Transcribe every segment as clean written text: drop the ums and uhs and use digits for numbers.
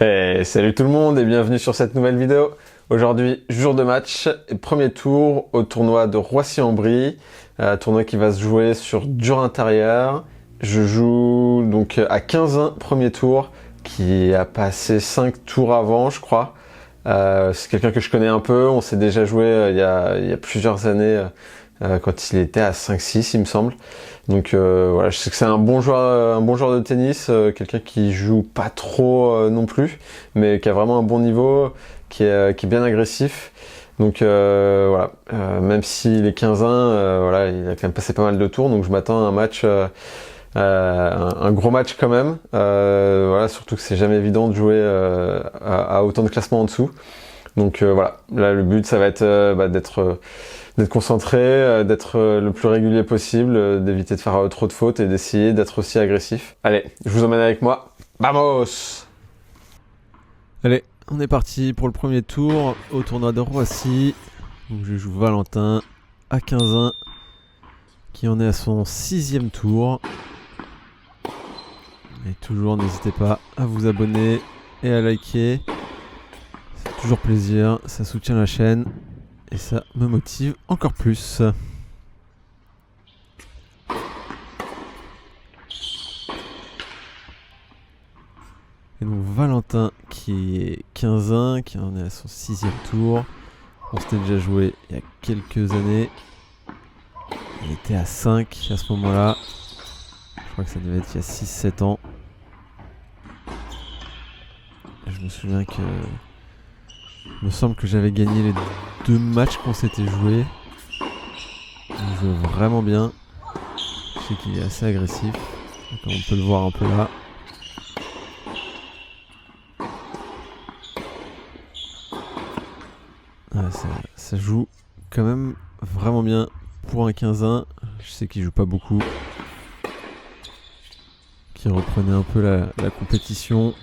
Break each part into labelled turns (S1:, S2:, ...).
S1: Hey, salut tout le monde et bienvenue sur cette nouvelle vidéo. Aujourd'hui, jour de match, premier tour au tournoi de Roissy-en-Brie, tournoi qui va se jouer sur dur intérieur. Je joue donc à 15-1 premier tour, qui a passé 5 tours avant, je crois. C'est quelqu'un que je connais un peu, on s'est déjà joué il y a plusieurs années quand il était à 5-6 il me semble. Donc voilà, je sais que c'est un bon joueur de tennis, quelqu'un qui joue pas trop non plus, mais qui a vraiment un bon niveau, qui est bien agressif. Donc voilà, même s'il est 15-1, voilà, il a quand même passé pas mal de tours, donc je m'attends à un match, un gros match quand même. Voilà, surtout que c'est jamais évident de jouer à autant de classements en dessous. Donc voilà, là le but ça va être d'être concentré, d'être le plus régulier possible, d'éviter de faire trop de fautes et d'essayer d'être aussi agressif. Allez, je vous emmène avec moi. Vamos!
S2: Allez, on est parti pour le premier tour au tournoi de Roissy. Donc je joue Valentin à 15-1 qui en est à son 6e tour. Et toujours n'hésitez pas à vous abonner et à liker. C'est toujours plaisir, ça soutient la chaîne et ça me motive encore plus. Et donc Valentin qui est 15-1, qui en est à son 6e tour. On s'était déjà joué il y a quelques années. Il était à 5 à ce moment-là. Je crois que ça devait être il y a 6-7 ans. Je me souviens que... Il me semble que j'avais gagné les 2 matchs qu'on s'était joués. Il joue vraiment bien. Je sais qu'il est assez agressif, comme on peut le voir un peu là. Ouais, ça joue quand même vraiment bien pour un 15-1. Je sais qu'il joue pas beaucoup. Qu'il reprenait un peu la compétition.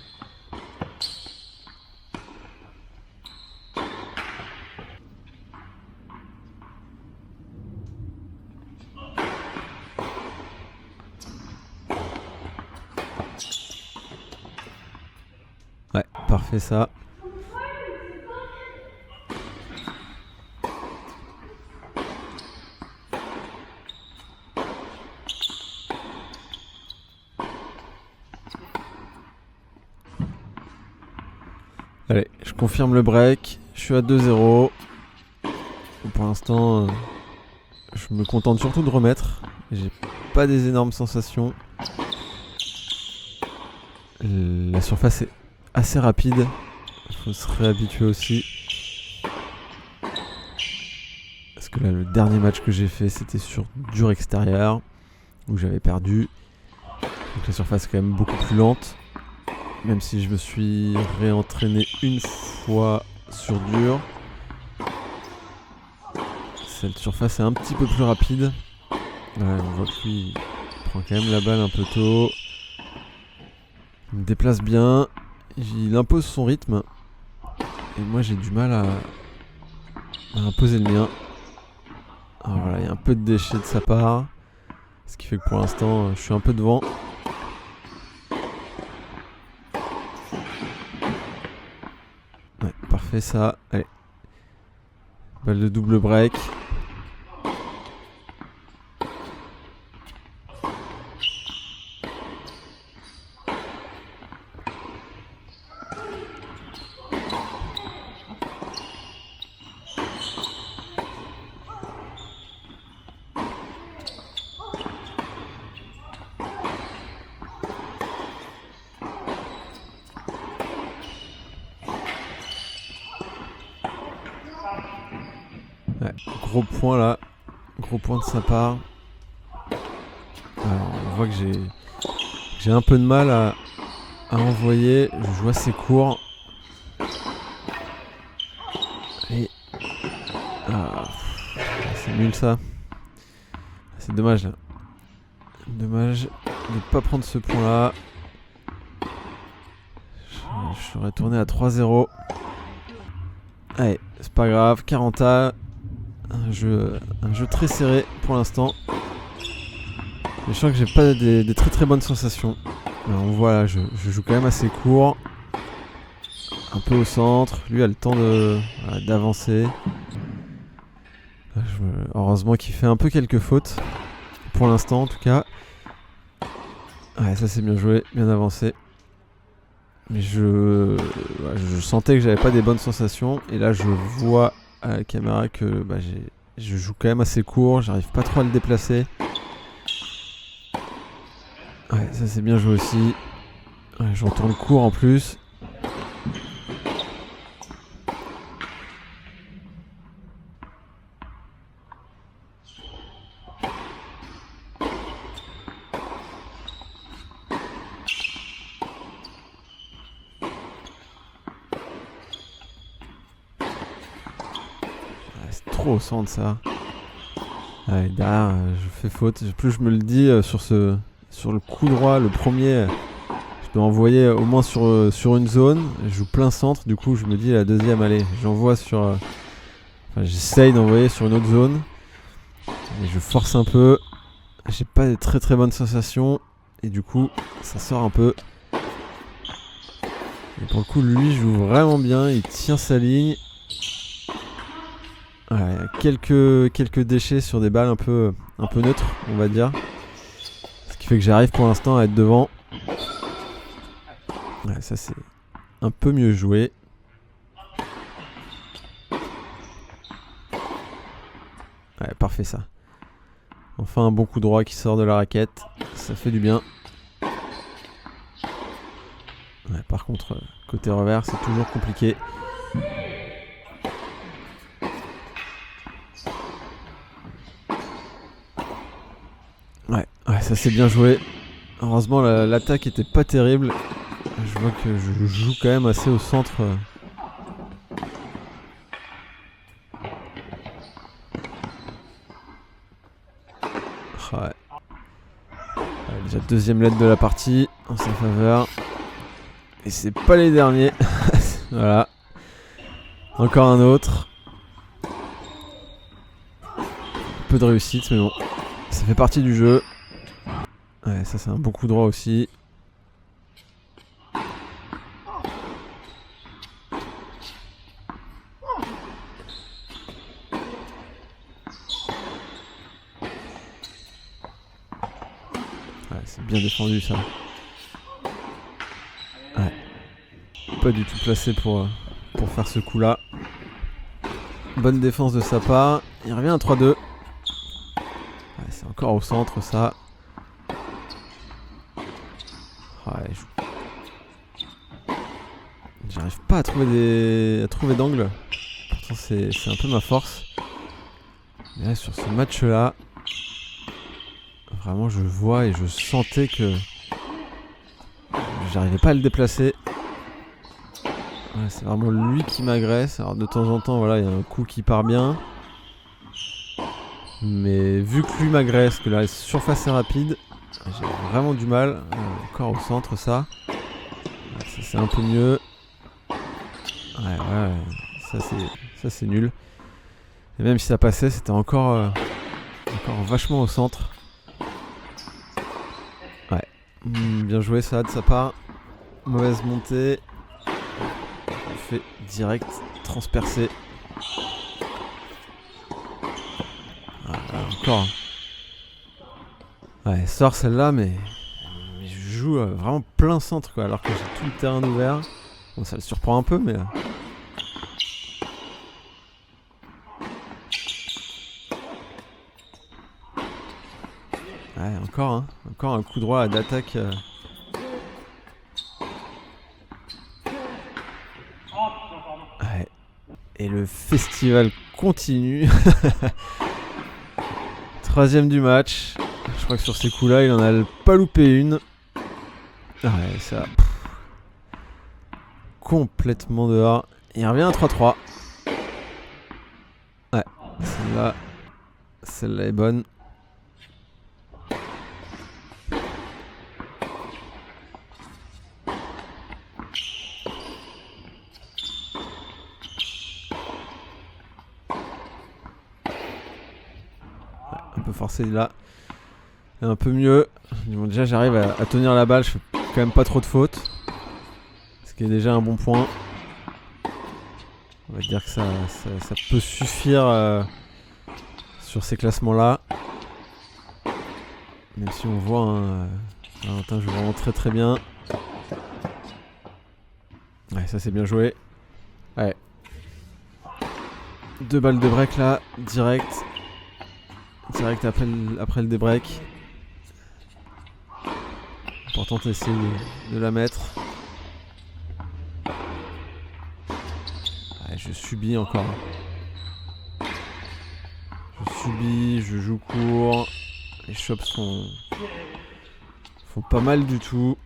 S2: Ouais, parfait ça. Allez, je confirme le break. Je suis à 2-0. Pour l'instant, je me contente surtout de remettre. J'ai pas des énormes sensations. La surface est assez rapide. Il faut se réhabituer aussi. Parce que là, le dernier match que j'ai fait, c'était sur dur extérieur. Où j'avais perdu. Donc la surface est quand même beaucoup plus lente. Même si je me suis réentraîné une fois sur dur. Cette surface est un petit peu plus rapide. Ouais, on voit que lui, il prend quand même la balle un peu tôt. Il me déplace bien. Il impose son rythme. Et moi j'ai du mal à imposer le mien. Alors voilà, il y a un peu de déchets de sa part. Ce qui fait que pour l'instant, je suis un peu devant. Ouais, parfait ça. Allez. Balle de double break. Ouais, gros point là. Gros point de sa part. Alors, on voit que j'ai un peu de mal à envoyer. Je joue assez court. Et... c'est nul ça. C'est dommage là. Dommage de ne pas prendre ce point là. Je serais tourné à 3-0. Allez, c'est pas grave. 40A. Un jeu très serré pour l'instant. Mais je sens que j'ai pas des très très bonnes sensations. Alors on voit là, je joue quand même assez court. un peu au centre. Lui a le temps d'avancer. Heureusement qu'il fait un peu quelques fautes. Pour l'instant en tout cas. Ouais, ça c'est bien joué, bien avancé. Mais je sentais que j'avais pas des bonnes sensations. Et là je vois à la caméra que je joue quand même assez court. J'arrive pas trop à le déplacer. Ouais, ça c'est bien joué aussi. Ouais, je retourne court en plus. C'est trop au centre ça. Ouais, derrière, je fais faute. Plus je me le dis sur le coup droit, le premier, je dois envoyer au moins sur une zone. Je joue plein centre, du coup je me dis la deuxième, allez, j'envoie j'essaye d'envoyer sur une autre zone. Et je force un peu. J'ai pas des très très bonnes sensations. Et du coup, ça sort un peu. Et pour le coup, lui joue vraiment bien. Il tient sa ligne. Ouais, quelques déchets sur des balles un peu neutres, on va dire. Ce qui fait que j'arrive pour l'instant à être devant. Ouais, ça c'est un peu mieux joué. Ouais, parfait ça. Enfin un bon coup droit qui sort de la raquette. Ça fait du bien. Ouais, par contre, côté revers, c'est toujours compliqué. Ouais, ça c'est bien joué. Heureusement, l'attaque était pas terrible. Je vois que je joue quand même assez au centre. Ouais. Déjà deuxième lettre de la partie en sa faveur. Et c'est pas les derniers. Voilà. Encore un autre. Peu de réussite, mais bon. Ça fait partie du jeu. Ouais, ça c'est un bon coup droit aussi. Ouais, c'est bien défendu ça. Ouais. Pas du tout placé pour faire ce coup là. Bonne défense de sa part. Il revient à 3-2. Ouais, c'est encore au centre ça. Ouais, j'arrive pas à trouver d'angle. Pourtant c'est un peu ma force. Mais là sur ce match là, vraiment je vois et je sentais que j'arrivais pas à le déplacer. Ouais, c'est vraiment lui qui m'agresse. Alors de temps en temps voilà, il y a un coup qui part bien. Mais vu que lui m'agresse, que la surface est rapide, j'ai vraiment du mal. Encore au centre ça. Ça c'est un peu mieux. Ouais, ça c'est nul. Et même si ça passait, c'était encore vachement au centre. Ouais. Bien joué ça de sa part. Mauvaise montée. On fait direct transpercer. Encore. Ouais, sort celle-là, mais je joue vraiment plein centre quoi, alors que j'ai tout le terrain ouvert. Bon, ça le surprend un peu, mais. Ouais, encore un coup droit d'attaque. Ouais. Et le festival continue. Troisième du match. Je crois que sur ces coups-là, il en a pas loupé une. Ouais, ça. Complètement dehors. Il revient à 3-3. Ouais, celle-là est bonne. Un peu forcé là. Un peu mieux. Bon, déjà j'arrive à tenir la balle, je fais quand même pas trop de fautes. Ce qui est déjà un bon point. On va dire que ça peut suffire sur ces classements-là. Même si on voit, Valentin joue vraiment très très bien. Ouais, ça c'est bien joué. Ouais. 2 balles de break là, direct après le débreak. Important d'essayer de la mettre. Ouais, je subis encore. Je joue court. Les chops font pas mal du tout.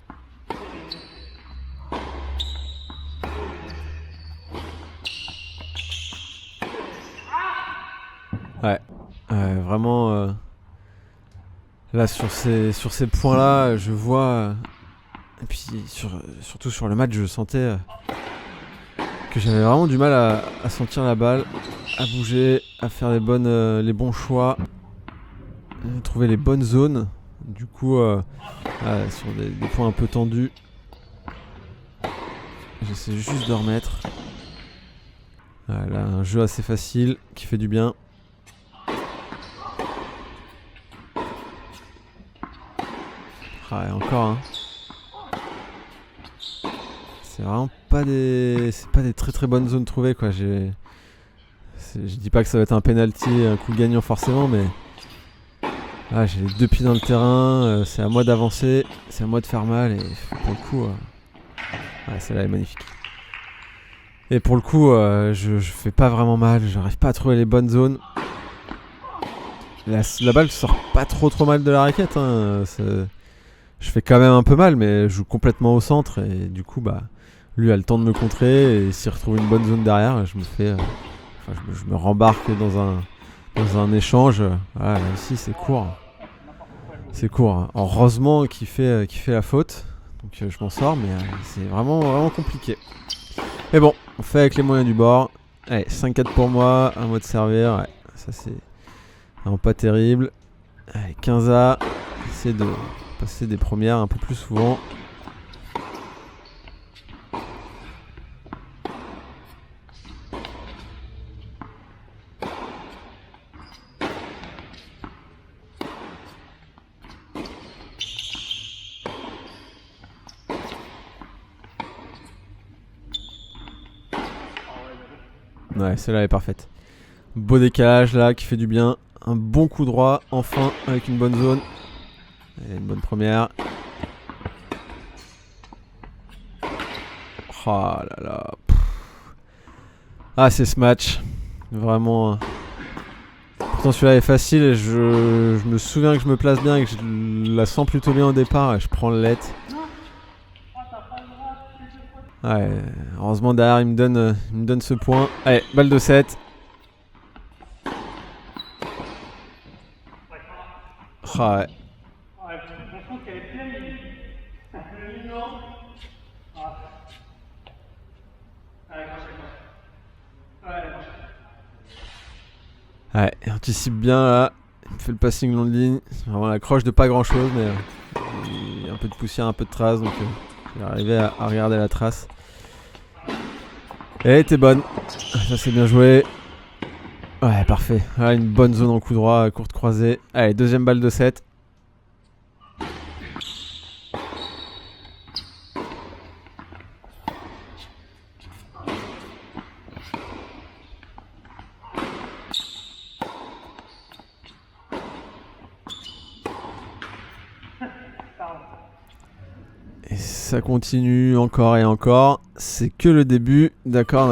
S2: Ouais, vraiment là sur ces points-là, je vois et puis surtout sur le match, je sentais que j'avais vraiment du mal à sentir la balle, à bouger, à faire les bons choix, trouver les bonnes zones. Du coup, sur des points un peu tendus, j'essaie juste de remettre. Là, un jeu assez facile qui fait du bien. Ah, et encore, c'est vraiment pas des très très bonnes zones trouvées, quoi. Je dis pas que ça va être un penalty, un coup gagnant forcément, mais j'ai les 2 pieds dans le terrain, c'est à moi d'avancer, c'est à moi de faire mal, et pour le coup, celle-là est magnifique. Et pour le coup, je fais pas vraiment mal, j'arrive pas à trouver les bonnes zones. La balle sort pas trop mal de la raquette, je fais quand même un peu mal, mais je joue complètement au centre, et du coup, lui a le temps de me contrer, et s'il retrouve une bonne zone derrière, je me rembarque dans un échange. Là aussi, c'est court. C'est court. Heureusement qu'il fait la faute, donc je m'en sors, mais c'est vraiment compliqué. Mais bon, on fait avec les moyens du bord. Allez, 5-4 pour moi, à moi de servir. Ouais, ça c'est vraiment pas terrible. Allez, 15A, essayer de passer des premières un peu plus souvent. Ouais, celle-là est parfaite. Beau décalage là qui fait du bien. Un bon coup droit, enfin, avec une bonne zone. Et une bonne première. Oh là là. C'est ce match. Vraiment. Pourtant celui-là est facile et je me souviens que je me place bien et que je la sens plutôt bien au départ. Et je prends le let. Ouais, heureusement derrière il me donne ce point. Allez, balle de 7. Ouais. Ouais, il anticipe bien là. Il me fait le passing long de ligne. C'est vraiment la croche de pas grand chose, mais il y a un peu de poussière, un peu de trace, donc j'ai arrivé à regarder la trace. Elle était bonne. Ça c'est bien joué. Ouais, parfait. Une bonne zone en coup droit, courte croisée. Allez, deuxième balle de 7. Et ça continue encore et encore. C'est que le début. D'accord.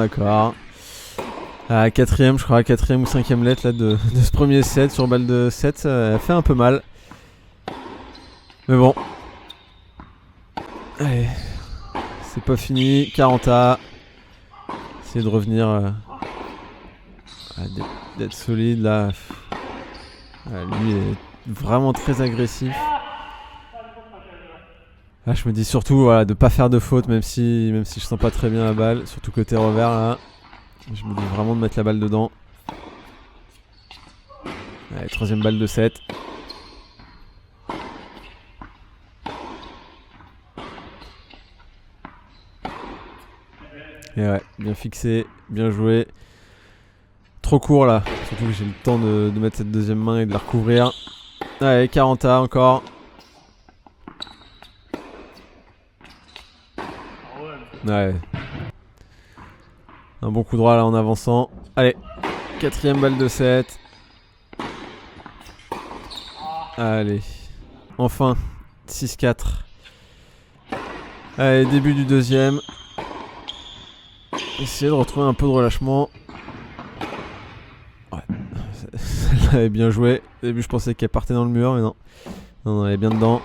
S2: 4ème, je crois, 4ème ou 5ème lettre là, de ce premier set sur balle de 7. Ça fait un peu mal. Mais bon. Allez. C'est pas fini. 40A. Essayer de revenir. D'être solide là. Lui est vraiment très agressif. Là, je me dis surtout de pas faire de faute, même si je sens pas très bien la balle, surtout côté revers là. Je me dis vraiment de mettre la balle dedans. Allez, troisième balle de 7. Et ouais, bien fixé, bien joué. Trop court là, surtout que j'ai le temps de mettre cette deuxième main et de la recouvrir. Allez, 40A encore. Ouais. Un bon coup droit là en avançant. Allez, quatrième balle de 7. Allez, enfin, 6-4. Allez, début du deuxième. Essayer de retrouver un peu de relâchement. Ouais, celle-là est bien jouée. Au début, je pensais qu'elle partait dans le mur, mais non. Non, elle est bien dedans.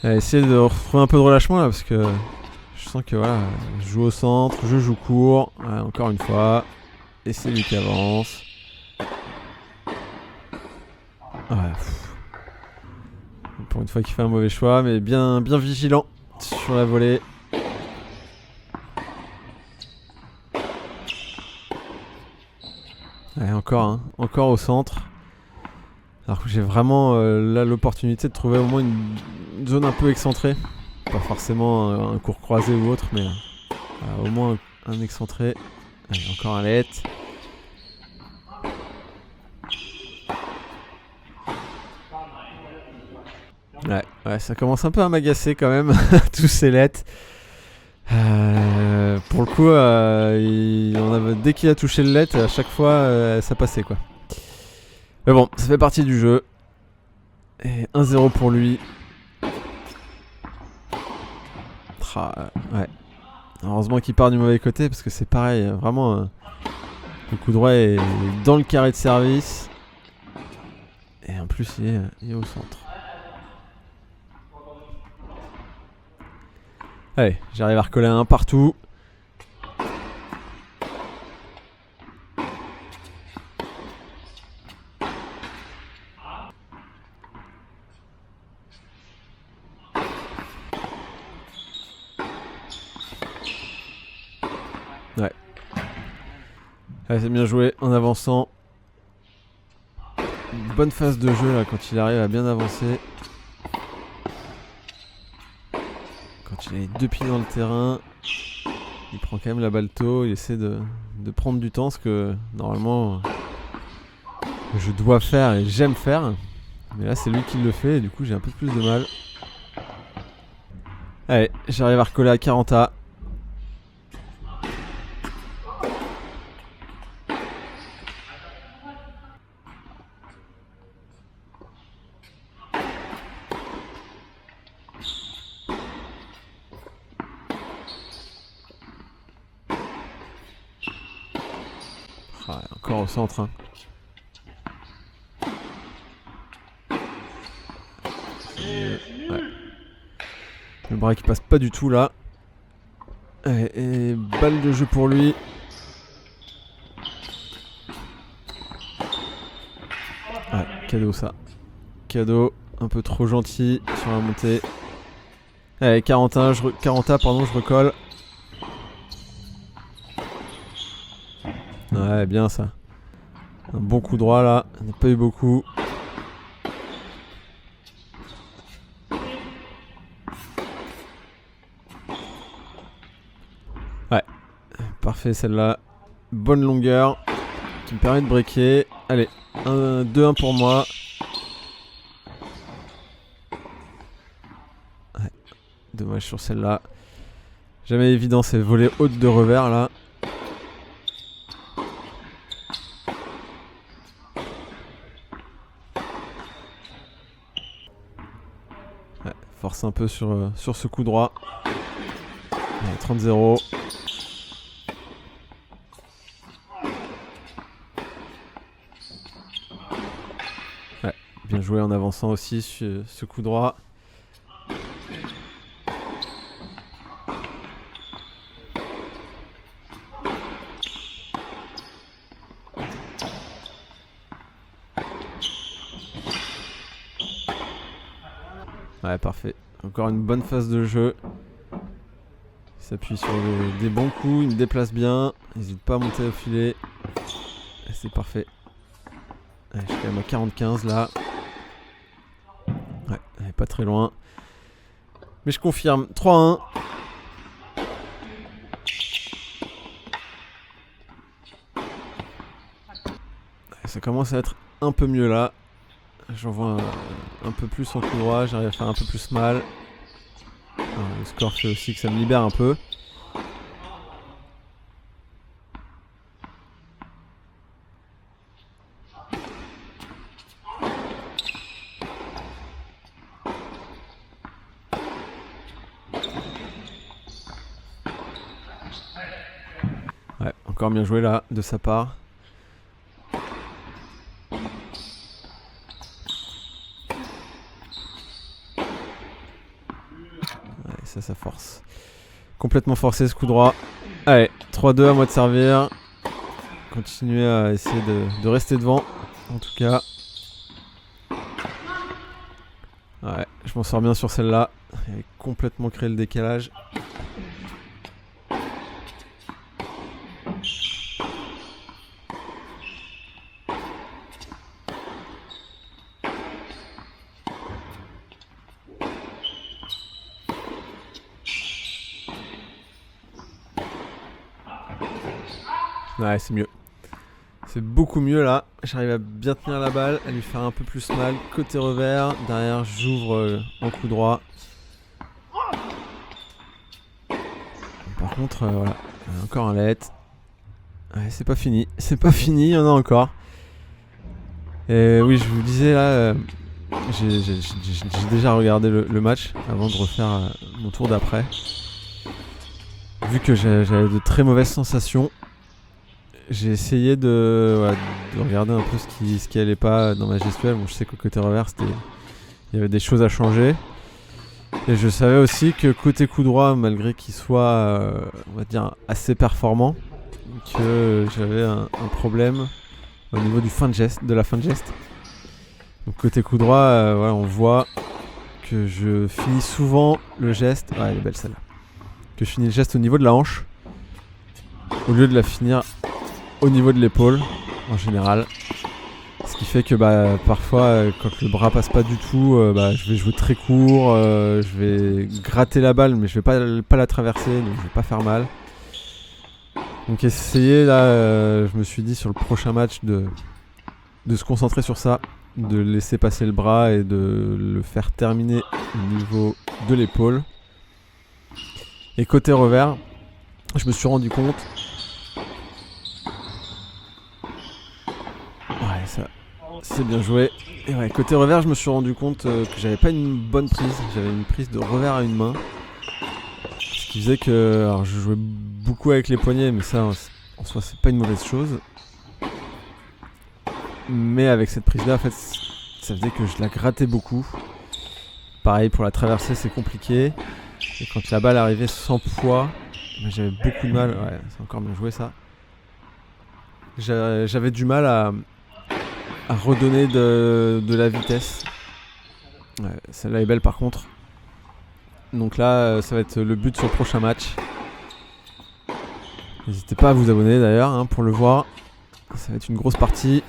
S2: Allez, essayer de retrouver un peu de relâchement là, parce que je sens que voilà, je joue au centre, je joue court. Ouais, encore une fois. Et c'est lui qui avance. Ouais. Pour une fois qu'il fait un mauvais choix, mais bien vigilant sur la volée. Ouais, encore au centre. Alors que j'ai vraiment là l'opportunité de trouver au moins une zone un peu excentrée. Pas forcément un court croisé ou autre, mais au moins un excentré. Allez, encore un let. Ouais, ça commence un peu à m'agacer quand même, tous ces lets. Pour le coup, dès qu'il a touché le let, à chaque fois, ça passait quoi. Mais bon, ça fait partie du jeu. Et 1-0 pour lui. Ouais. Heureusement qu'il part du mauvais côté parce que c'est pareil, vraiment. Le coup droit est dans le carré de service. Et en plus, il est au centre. Allez, j'arrive à recoller un partout. Ouais. Allez, c'est bien joué en avançant. Une bonne phase de jeu là quand il arrive à bien avancer. Quand il a les deux pieds dans le terrain, il prend quand même la balle tôt, il essaie de prendre du temps, ce que normalement je dois faire et j'aime faire. Mais là c'est lui qui le fait et du coup j'ai un peu plus de mal. Allez, j'arrive à recoller à 40A. Ah, encore au centre. Hein. Ouais. Le bras qui passe pas du tout là. Et balle de jeu pour lui. Ouais, cadeau ça. Cadeau, un peu trop gentil sur la montée. Allez, 40A, je recolle. Ouais, bien ça. Un bon coup droit là, on n'a pas eu beaucoup. Ouais, parfait celle-là. Bonne longueur qui me permet de breaker. Allez, 2-1 pour moi. Ouais, dommage sur celle-là. Jamais évident ces volées hautes de revers là. Ouais, force un peu sur ce coup droit. Allez, 30-0. Ouais, bien joué en avançant aussi sur ce coup droit. Ouais, parfait. Encore une bonne phase de jeu. Il s'appuie sur des bons coups, il me déplace bien. N'hésite pas à monter au filet. Et c'est parfait. Allez, je suis quand même à 40-15 là. Ouais, elle est pas très loin. Mais je confirme, 3-1. ça commence à être un peu mieux là. J'envoie un peu plus en coup droit, j'arrive à faire un peu plus mal. Le score fait aussi que ça me libère un peu. Ouais, encore bien joué là de sa part. Ça force. Complètement forcé ce coup droit. Allez, 3-2 à moi de servir. Continuer à essayer de rester devant. En tout cas. Ouais, je m'en sors bien sur celle-là. Elle a complètement créé le décalage. Ouais, c'est mieux. C'est beaucoup mieux là. J'arrive à bien tenir la balle, à lui faire un peu plus mal. Côté revers, derrière j'ouvre en coup droit. Par contre, voilà, encore un let. Ouais, c'est pas fini. C'est pas fini, il y en a encore. Et oui, je vous disais là, j'ai déjà regardé le match avant de refaire mon tour d'après. Vu que j'avais de très mauvaises sensations. J'ai essayé de regarder un peu ce qui allait pas dans ma gestuelle. Bon, je sais qu'au côté revers, il y avait des choses à changer. Et je savais aussi que côté coup droit, malgré qu'il soit, on va dire, assez performant, que j'avais un problème au niveau de la fin de geste. Donc côté coup droit, voilà, on voit que je finis souvent le geste. Ouais, elle est belle celle-là. Que je finis le geste au niveau de la hanche, au lieu de la finir au niveau de l'épaule en général, ce qui fait que parfois quand le bras passe pas du tout, je vais jouer très court, je vais gratter la balle mais je vais pas la traverser, donc je vais pas faire mal. Donc essayer là, je me suis dit sur le prochain match de se concentrer sur ça, de laisser passer le bras et de le faire terminer au niveau de l'épaule. Et côté revers, je me suis rendu compte. Ouais, ça, c'est bien joué. Et ouais, côté revers, je me suis rendu compte que j'avais pas une bonne prise. J'avais une prise de revers à une main. Ce qui faisait que. Alors, je jouais beaucoup avec les poignets, mais ça, en soi, c'est pas une mauvaise chose. Mais avec cette prise-là, en fait, ça faisait que je la grattais beaucoup. Pareil, pour la traverser, c'est compliqué. Et quand la balle arrivait sans poids, j'avais beaucoup de mal. Ouais, c'est encore bien joué ça. J'avais du mal à redonner de la vitesse. Ouais, celle-là est belle par contre. Donc là, ça va être le but sur le prochain match. N'hésitez pas à vous abonner d'ailleurs pour le voir. Ça va être une grosse partie.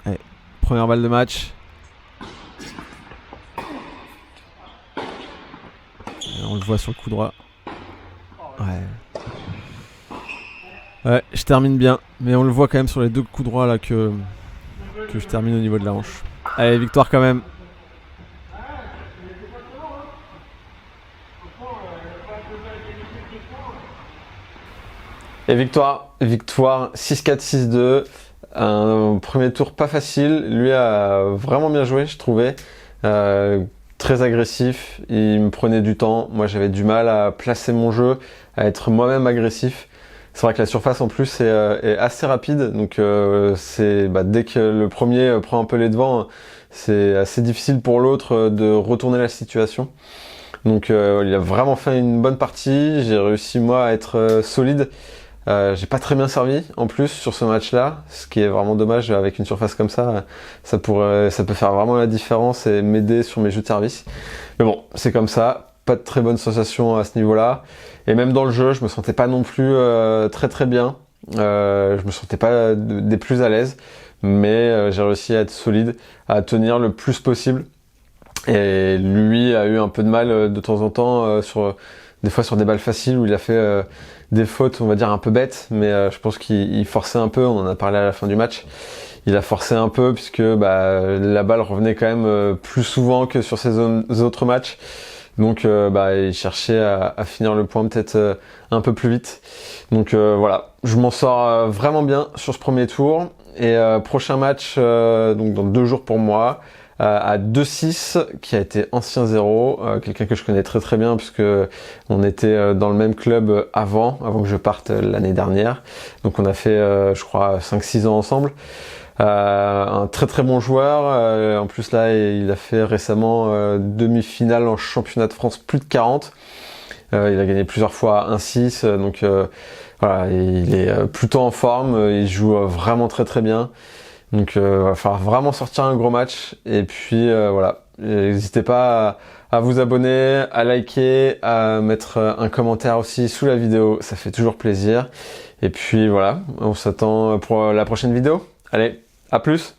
S2: Allez, première balle de match. On le voit sur le coup droit. Ouais, je termine bien. Mais on le voit quand même sur les deux coups droits là que je termine au niveau de la hanche. Allez, victoire quand même.
S1: Et victoire 6-4, 6-2. Un premier tour pas facile. Lui a vraiment bien joué, je trouvais. Très agressif, il me prenait du temps. Moi, j'avais du mal à placer mon jeu, à être moi-même agressif. C'est vrai que la surface en plus est assez rapide, donc dès que le premier prend un peu les devants, c'est assez difficile pour l'autre de retourner la situation. Donc il a vraiment fait une bonne partie. J'ai réussi moi à être solide. J'ai pas très bien servi en plus sur ce match-là, ce qui est vraiment dommage. Avec une surface comme ça, ça peut faire vraiment la différence et m'aider sur mes jeux de service. Mais bon, c'est comme ça, pas de très bonne sensation à ce niveau-là. Et même dans le jeu, je me sentais pas non plus très très bien. Je me sentais pas des plus à l'aise, mais j'ai réussi à être solide, à tenir le plus possible. Et lui a eu un peu de mal de temps en temps des fois sur des balles faciles où il a fait des fautes, on va dire un peu bêtes, mais je pense qu'il forçait un peu. On en a parlé à la fin du match. Il a forcé un peu puisque la balle revenait quand même plus souvent que sur ses autres matchs. Donc il cherchait à finir le point peut-être un peu plus vite. Donc voilà, je m'en sors vraiment bien sur ce premier tour. Et prochain match donc dans 2 jours pour moi. À 2-6, qui a été ancien 0, quelqu'un que je connais très très bien puisque on était dans le même club avant que je parte l'année dernière. Donc on a fait je crois 5-6 ans ensemble. Un très très bon joueur, en plus là il a fait récemment demi-finale en championnat de France plus de 40. Il a gagné plusieurs fois 1-6, donc voilà, il est plutôt en forme, il joue vraiment très très bien. Donc il va falloir vraiment sortir un gros match. Et puis voilà, n'hésitez pas à vous abonner, à liker, à mettre un commentaire aussi sous la vidéo, ça fait toujours plaisir. Et puis voilà, on s'attend pour la prochaine vidéo. Allez, à plus!